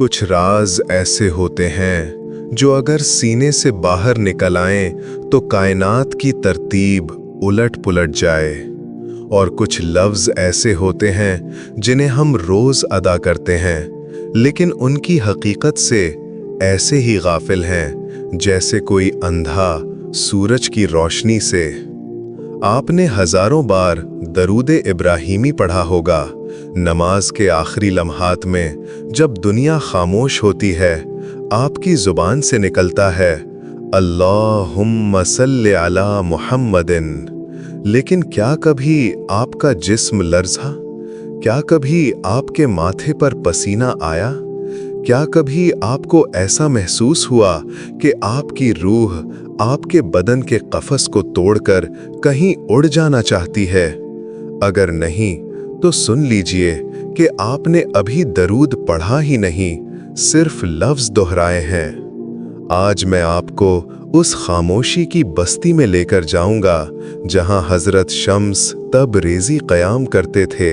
कुछ राज ऐसे होते हैं जो अगर सीने से बाहर निकल आएं तो कायनात की तरतीब उलट पुलट जाए। और कुछ लफ्ज़ ऐसे होते हैं जिन्हें हम रोज़ अदा करते हैं, लेकिन उनकी हकीकत से ऐसे ही गाफिल हैं जैसे कोई अंधा सूरज की रोशनी से। आपने हज़ारों बार दरूद इब्राहीमी पढ़ा होगा। नमाज के आखिरी लम्हात में जब दुनिया खामोश होती है, आपकी ज़ुबान से निकलता है अल्लाहुम्मा सल्लि अला मुहम्मदिन। लेकिन क्या कभी आपका जिस्म लर्ज़ा? क्या कभी आपके माथे पर पसीना आया? क्या कभी आपको ऐसा महसूस हुआ कि आपकी रूह आपके बदन के कफस को तोड़कर कहीं उड़ जाना चाहती है? अगर नहीं तो सुन लीजिए कि आपने अभी दरूद पढ़ा ही नहीं, सिर्फ लफ्ज़ दोहराए हैं। आज मैं आपको उस खामोशी की बस्ती में लेकर जाऊंगा जहां हज़रत शम्स तबरेज़ी क़याम करते थे।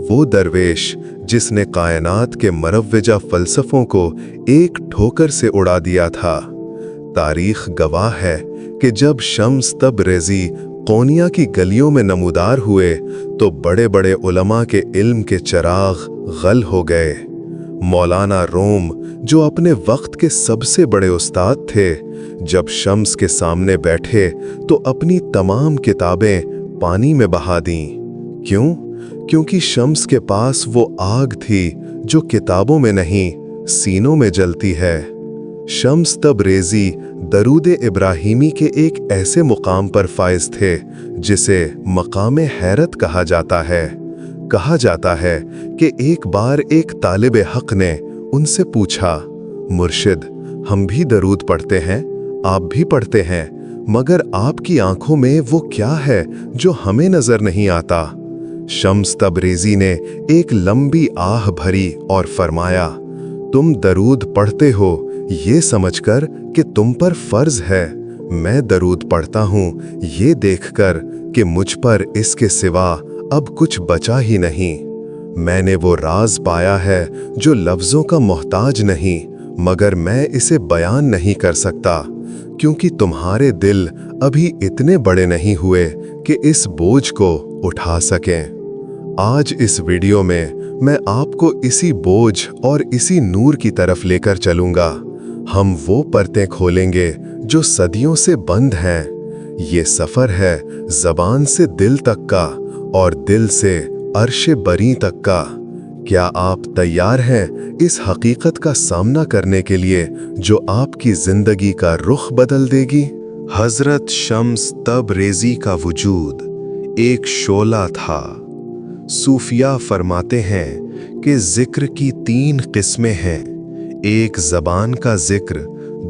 वो दरवेश जिसने कायनात के मरवजा फ़लसफ़ों को एक ठोकर से उड़ा दिया था। तारीख़ गवाह है कि जब शम्स तबरेज़ी कोनिया की गलियों में नमूदार हुए तो बड़े बड़े उलमा के इल्म के चिराग गल हो गए। मौलाना रोम, जो अपने वक्त के सबसे बड़े उस्ताद थे, जब शम्स के सामने बैठे तो अपनी तमाम किताबें पानी में बहा दीं। क्यों? क्योंकि शम्स के पास वो आग थी जो किताबों में नहीं, सीनों में जलती है। शम्स तबरेज़ी दरूद इब्राहीमी के एक ऐसे मुकाम पर फाइज थे जिसे मकामे हैरत कहा जाता है। कहा जाता है कि एक बार एक तालिब हक ने उनसे पूछा, मुर्शिद, हम भी दरूद पढ़ते हैं, आप भी पढ़ते हैं, मगर आपकी आंखों में वो क्या है जो हमें नजर नहीं आता? शम्स तबरेज़ी ने एक लंबी आह भरी और फरमाया, तुम दरूद पढ़ते हो ये समझकर कि तुम पर फर्ज है। मैं दरूद पढ़ता हूँ ये देखकर कि मुझ पर इसके सिवा अब कुछ बचा ही नहीं। मैंने वो राज पाया है जो लफ्ज़ों का मोहताज नहीं, मगर मैं इसे बयान नहीं कर सकता क्योंकि तुम्हारे दिल अभी इतने बड़े नहीं हुए कि इस बोझ को उठा सकें। आज इस वीडियो में मैं आपको इसी बोझ और इसी नूर की तरफ लेकर चलूंगा। हम वो परतें खोलेंगे जो सदियों से बंद हैं। ये सफ़र है ज़बान से दिल तक का और दिल से अर्शे बरी तक का। क्या आप तैयार हैं इस हकीकत का सामना करने के लिए जो आपकी ज़िंदगी का रुख बदल देगी? हज़रत शम्स तबरेज़ी का वजूद एक शोला था। सूफिया फरमाते हैं कि ज़िक्र की 3 किस्में हैं, एक ज़बान का ज़िक्र,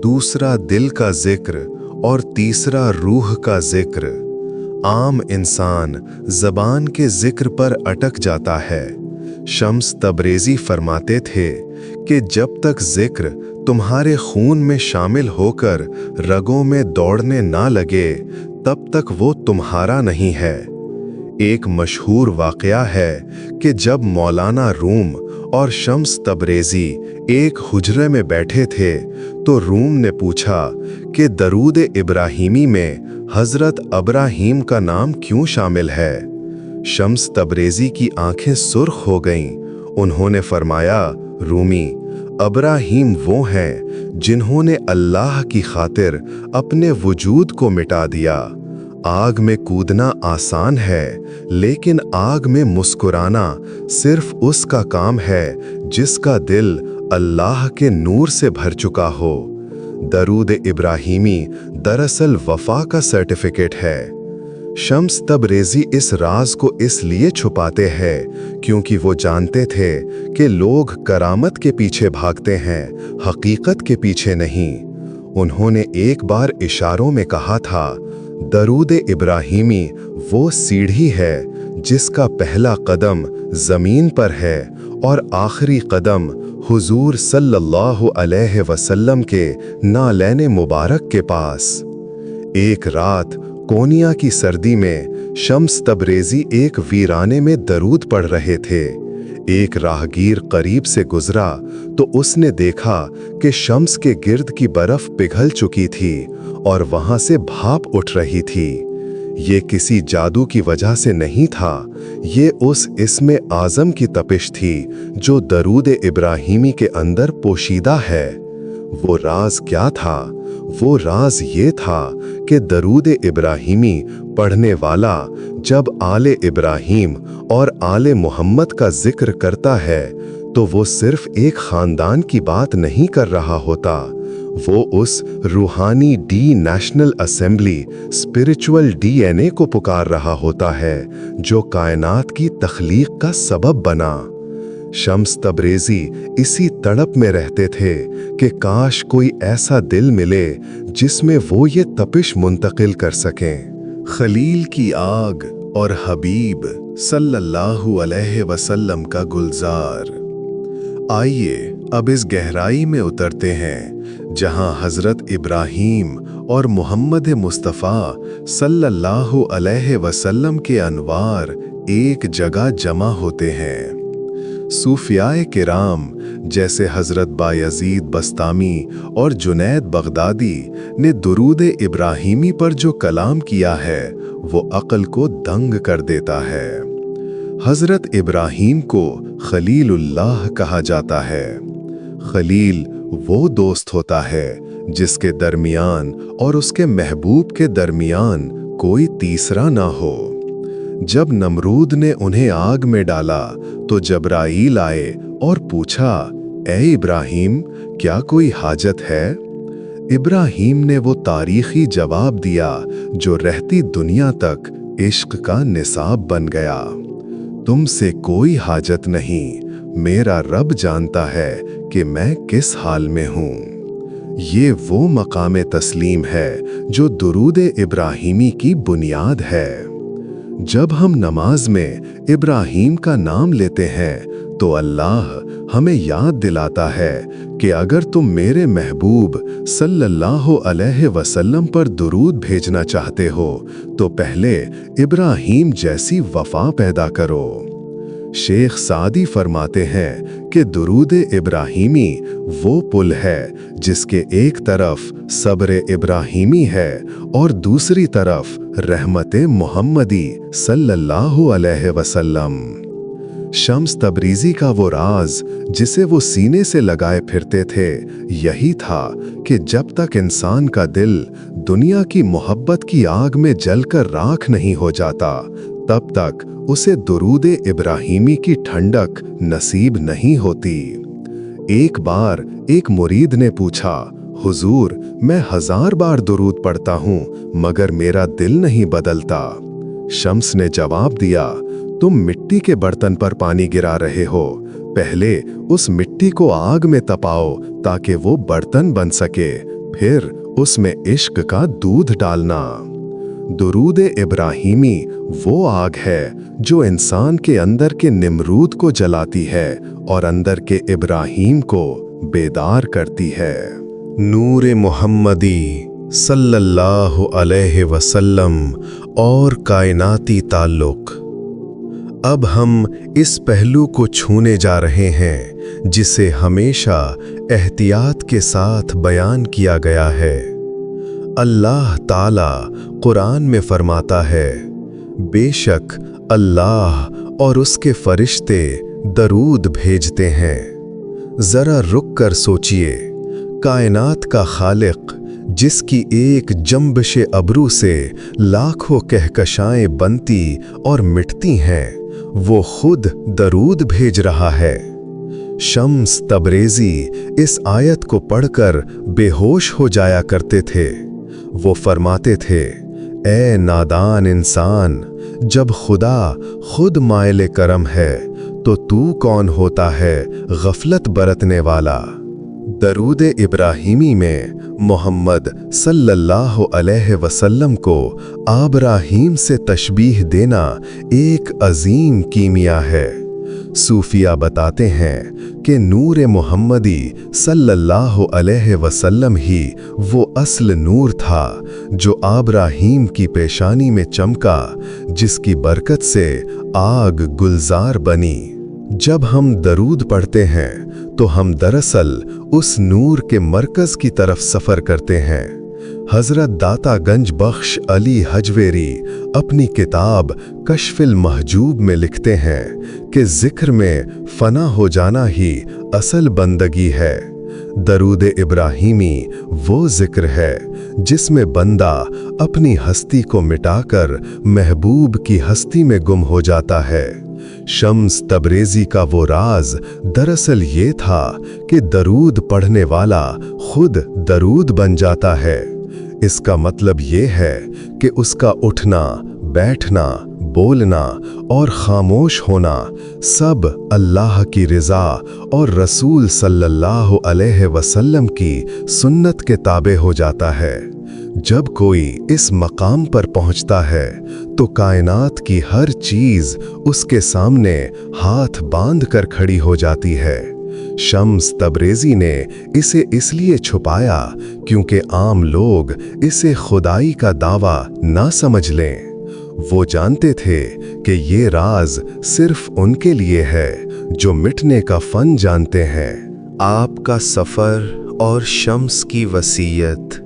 दूसरा दिल का ज़िक्र और तीसरा रूह का ज़िक्र। आम इंसान ज़बान के ज़िक्र पर अटक जाता है। शम्स तबरेज़ी फरमाते थे कि जब तक ज़िक्र तुम्हारे खून में शामिल होकर रगों में दौड़ने ना लगे, तब तक वो तुम्हारा नहीं है। एक मशहूर वाक़या है कि जब मौलाना रूम और शम्स तबरेज़ी एक हुजरे में बैठे थे तो रूम ने पूछा कि दरूद इब्राहीमी में हज़रत अब्राहीम का नाम क्यों शामिल है? शम्स तबरेज़ी की आंखें सुर्ख हो गईं। उन्होंने फरमाया, रूमी, अब्राहीम वो हैं जिन्होंने अल्लाह की खातिर अपने वजूद को मिटा दिया। आग में कूदना आसान है, लेकिन आग में मुस्कुराना सिर्फ उसका काम है जिसका दिल अल्लाह के नूर से भर चुका हो। दरूद इब्राहीमी दरअसल वफा का सर्टिफिकेट है। शम्स तबरेज़ी इस राज को इसलिए छुपाते हैं क्योंकि वो जानते थे कि लोग करामत के पीछे भागते हैं, हकीकत के पीछे नहीं। उन्होंने एक बार इशारों में कहा था, दरूद इब्राहीमी वो सीढ़ी है जिसका पहला कदम ज़मीन पर है और आखिरी कदम हुजूर सल्लल्लाहु अलैहि वसल्लम के नालैन मुबारक के पास। एक रात कोनिया की सर्दी में शम्स तबरेज़ी एक वीराने में दरूद पढ़ रहे थे। एक राहगीर करीब से गुजरा तो उसने देखा कि शम्स के गिर्द की बर्फ पिघल चुकी थी और वहां से भाप उठ रही थी। ये किसी जादू की वजह से नहीं था, ये उस इस्मे आज़म की तपिश थी जो दरूद इब्राहीमी के अंदर पोशीदा है। वो राज क्या था? वो राज ये था कि दरूद इब्राहीमी पढ़ने वाला जब आले इब्राहीम और आले मोहम्मद का जिक्र करता है तो वो सिर्फ एक खानदान की बात नहीं कर रहा होता, वो उस रूहानी D national assembly spiritual DNA को पुकार रहा होता है जो कायनात की तख्लीक का सबब बना। शम्स तबरेज़ी इसी तड़प में रहते थे कि काश कोई ऐसा दिल मिले जिसमें वो ये तपिश मुंतकिल कर सकें। खलील की आग और हबीब सल्लल्लाहु अलैहि वसल्लम का गुलजार। आइए अब इस गहराई में उतरते हैं जहां हज़रत इब्राहीम और मोहम्मद मुस्तफ़ा सल्लल्लाहु अलैहि वसल्लम के अनवार एक जगह जमा होते हैं। सूफियाए किराम जैसे हज़रत बायज़ीद बस्तामी और जुनैद बगदादी ने दुरूद इब्राहीमी पर जो कलाम किया है वो अक़ल को दंग कर देता है। हज़रत इब्राहीम को खलीलुल्लाह कहा जाता है। खलील वो दोस्त होता है जिसके दरमियान और उसके महबूब के दरमियान कोई तीसरा ना हो। जब नमरूद ने उन्हें आग में डाला तो जब्राईल आए और पूछा, ए इब्राहीम, क्या कोई हाजत है? इब्राहीम ने वो तारीखी जवाब दिया जो रहती दुनिया तक इश्क का निसाब बन गया, तुमसे कोई हाजत नहीं, मेरा रब जानता है कि मैं किस हाल में हूँ। ये वो मकाम तस्लीम है जो दुरूद इब्राहीमी की बुनियाद है। जब हम नमाज में इब्राहीम का नाम लेते हैं तो अल्लाह हमें याद दिलाता है कि अगर तुम मेरे महबूब सल्लल्लाहु अलैहि वसल्लम पर दुरूद भेजना चाहते हो तो पहले इब्राहीम जैसी वफा पैदा करो। शेख सादी फरमाते हैं कि दुरूद इब्राहीमी वो पुल है जिसके एक तरफ सब्र इब्राहीमी है और दूसरी तरफ रहमत मोहम्मदी सल्लल्लाहु अलैहि वसल्लम। शम्स तबरीज़ी का वो राज जिसे वो सीने से लगाए फिरते थे यही था कि जब तक इंसान का दिल दुनिया की मोहब्बत की आग में जलकर राख नहीं हो जाता तब तक उसे दुरूद इब्राहीमी की ठंडक नसीब नहीं होती। एक बार एक मुरीद ने पूछा, हुजूर, मैं 1000 बार दुरूद पढ़ता हूँ मगर मेरा दिल नहीं बदलता। शम्स ने जवाब दिया, तुम मिट्टी के बर्तन पर पानी गिरा रहे हो, पहले उस मिट्टी को आग में तपाओ ताकि वो बर्तन बन सके, फिर उसमें इश्क का दूध डालना। दुरूद इब्राहीमी वो आग है जो इंसान के अंदर के निमरूद को जलाती है और अंदर के इब्राहीम को बेदार करती है। नूर मोहम्मदी सल्लल्लाहु अलैहि वसल्लम और कायनाती ताल्लुक। अब हम इस पहलू को छूने जा रहे हैं जिसे हमेशा एहतियात के साथ बयान किया गया है। अल्लाह ताला कुरान में फरमाता है, बेशक अल्लाह और उसके फरिश्ते दरूद भेजते हैं। जरा रुक कर सोचिए, कायनात का खालिक जिसकी एक जंबश अबरू से लाखों कहकशाएं बनती और मिटती हैं, वो खुद दरूद भेज रहा है। शम्स तबरेज़ी इस आयत को पढ़कर बेहोश हो जाया करते थे। वो फरमाते थे, ए नादान इंसान, जब खुदा खुद माइल करम है तो तू कौन होता है गफलत बरतने वाला। दरूद इब्राहीमी में मोहम्मद सल्लल्लाहु अलैहि वसल्लम को आब्राहीम से तशबीह देना एक अजीम कीमिया है। सूफिया बताते हैं कि नूर मोहम्मदी सल्लल्लाहु अलैहि वसल्लम ही वो असल नूर था जो आब्राहीम की पेशानी में चमका, जिसकी बरकत से आग गुलजार बनी। जब हम दरूद पढ़ते हैं तो हम दरअसल उस नूर के मरकज़ की तरफ सफ़र करते हैं। हज़रत दाता गंज बख्श अली हजवेरी अपनी किताब कश्फिल महजूब में लिखते हैं कि ज़िक्र में फ़ना हो जाना ही असल बंदगी है। दरूद इब्राहीमी वो ज़िक्र है जिसमें बंदा अपनी हस्ती को मिटाकर महबूब की हस्ती में गुम हो जाता है। शम्स तबरेज़ी का वो राज दरअसल ये था कि दरूद पढ़ने वाला खुद दरूद बन जाता है। इसका मतलब ये है कि उसका उठना, बैठना, बोलना और खामोश होना सब अल्लाह की रज़ा और रसूल सल्लल्लाहु अलैहि वसल्लम की सुन्नत के ताबे हो जाता है। जब कोई इस मकाम पर पहुंचता है तो कायनात की हर चीज़ उसके सामने हाथ बांध कर खड़ी हो जाती है। शम्स तबरेज़ी ने इसे इसलिए छुपाया क्योंकि आम लोग इसे खुदाई का दावा ना समझ लें। वो जानते थे कि ये राज सिर्फ उनके लिए है जो मिटने का फन जानते हैं। आपका सफ़र और शम्स की वसीयत।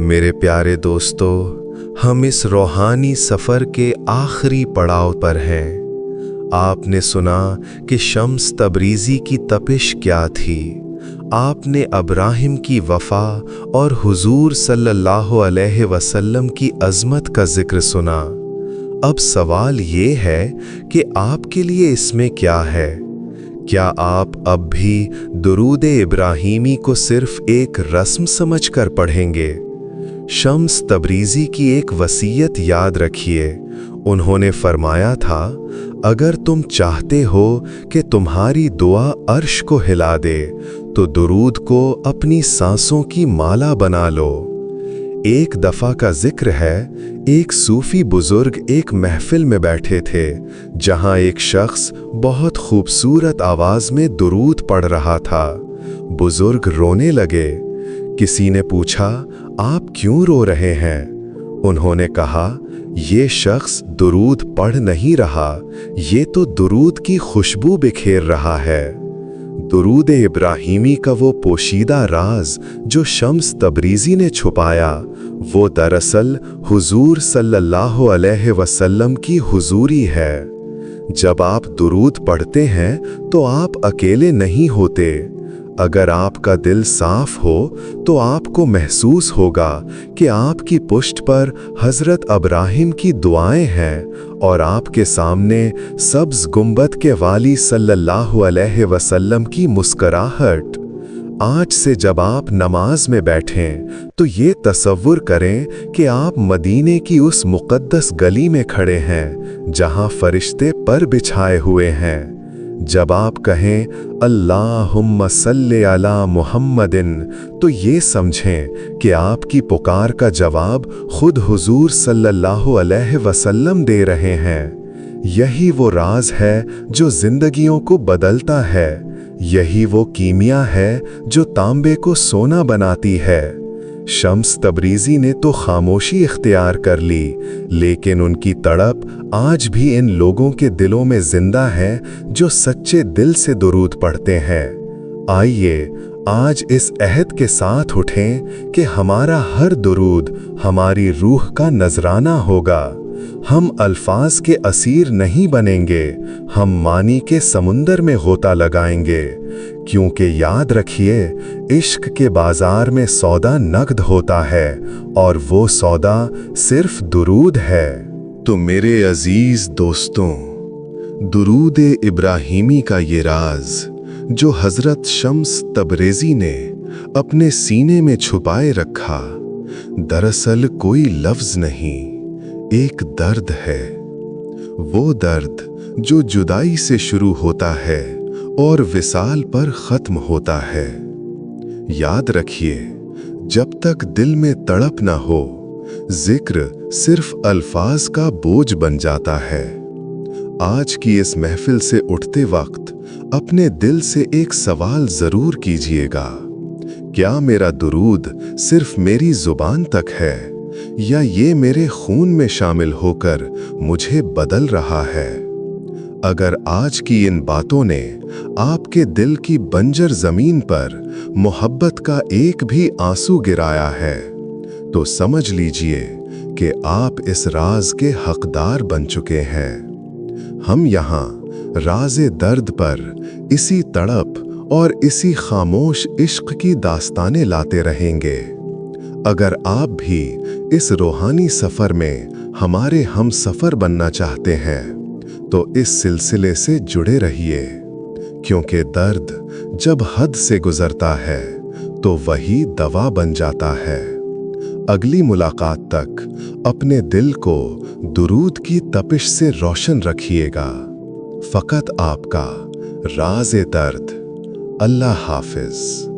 मेरे प्यारे दोस्तों, हम इस रूहानी सफ़र के आखिरी पड़ाव पर हैं। आपने सुना कि शम्स तबरीज़ी की तपिश क्या थी। आपने अब्राहिम की वफ़ा और हुजूर सल्लल्लाहु अलैहि वसल्लम की अज़मत का ज़िक्र सुना। अब सवाल ये है कि आपके लिए इसमें क्या है? क्या आप अब भी दुरूद इब्राहीमी को सिर्फ एक रस्म समझकर पढ़ेंगे? शम्स तबरीज़ी की एक वसीयत याद रखिए। उन्होंने फरमाया था, अगर तुम चाहते हो कि तुम्हारी दुआ अर्श को हिला दे तो दुरूद को अपनी सांसों की माला बना लो। एक दफ़ा का जिक्र है, एक सूफ़ी बुज़ुर्ग एक महफ़िल में बैठे थे जहां एक शख्स बहुत खूबसूरत आवाज़ में दुरूद पढ़ रहा था। बुज़ुर्ग रोने लगे। किसी ने पूछा, आप क्यों रो रहे हैं? उन्होंने कहा, ये शख्स दुरूद पढ़ नहीं रहा, ये तो दुरूद की खुशबू बिखेर रहा है। दुरूद इब्राहीमी का वो पोशीदा राज जो शम्स तबरीज़ी ने छुपाया, वो दरअसल हुजूर सल्लल्लाहु अलैहि वसल्लम की हुजूरी है। जब आप दुरूद पढ़ते हैं तो आप अकेले नहीं होते। अगर आपका दिल साफ हो तो आपको महसूस होगा कि आपकी पुष्ट पर हज़रत अब्राहिम की दुआएं हैं और आपके सामने सब्ज़ गुंबद के वाली सल्लल्लाहु अलैहि वसल्लम की मुस्कुराहट। आज से जब आप नमाज में बैठें तो ये तसव्वुर करें कि आप मदीने की उस मुक़द्दस गली में खड़े हैं जहां फरिश्ते पर बिछाए हुए हैं। जब आप कहें अल्लाहुम्मा सल्ले अला मुहम्मदिन तो ये समझें कि आपकी पुकार का जवाब खुद हुजूर सल्लल्लाहु अलैहि वसल्लम दे रहे हैं। यही वो राज है जो जिंदगियों को बदलता है। यही वो कीमिया है जो तांबे को सोना बनाती है। शम्स तबरीज़ी ने तो खामोशी इख्तियार कर ली, लेकिन उनकी तड़प आज भी इन लोगों के दिलों में जिंदा है जो सच्चे दिल से दुरूद पढ़ते हैं। आइए आज इस अहद के साथ उठें कि हमारा हर दुरूद हमारी रूह का नजराना होगा। हम अल्फाज के असीर नहीं बनेंगे, हम मानी के समुंदर में गोता लगाएंगे। क्योंकि याद रखिए, इश्क के बाजार में सौदा नगद होता है और वो सौदा सिर्फ दुरूद है। तो मेरे अजीज दोस्तों, दुरूद इब्राहीमी का ये राज जो हज़रत शम्स तबरेज़ी ने अपने सीने में छुपाए रखा, दरअसल कोई लफ्ज़ नहीं, एक दर्द है। वो दर्द जो जुदाई से शुरू होता है और विसाल पर ख़त्म होता है। याद रखिए, जब तक दिल में तड़प ना हो, जिक्र सिर्फ अल्फाज का बोझ बन जाता है। आज की इस महफिल से उठते वक्त अपने दिल से एक सवाल ज़रूर कीजिएगा, क्या मेरा दुरूद सिर्फ मेरी ज़ुबान तक है या ये मेरे खून में शामिल होकर मुझे बदल रहा है? अगर आज की इन बातों ने आपके दिल की बंजर जमीन पर मोहब्बत का एक भी आंसू गिराया है, तो समझ लीजिए कि आप इस राज के हकदार बन चुके हैं। हम यहाँ राज़े दर्द पर इसी तड़प और इसी खामोश इश्क की दास्तानें लाते रहेंगे। अगर आप भी इस रूहानी सफ़र में हमारे हम सफ़र बनना चाहते हैं, तो इस सिलसिले से जुड़े रहिए, क्योंकि दर्द जब हद से गुजरता है तो वही दवा बन जाता है। अगली मुलाकात तक अपने दिल को दुरूद की तपिश से रोशन रखिएगा। फ़कत आपका राज़े दर्द। अल्लाह हाफ़िज़।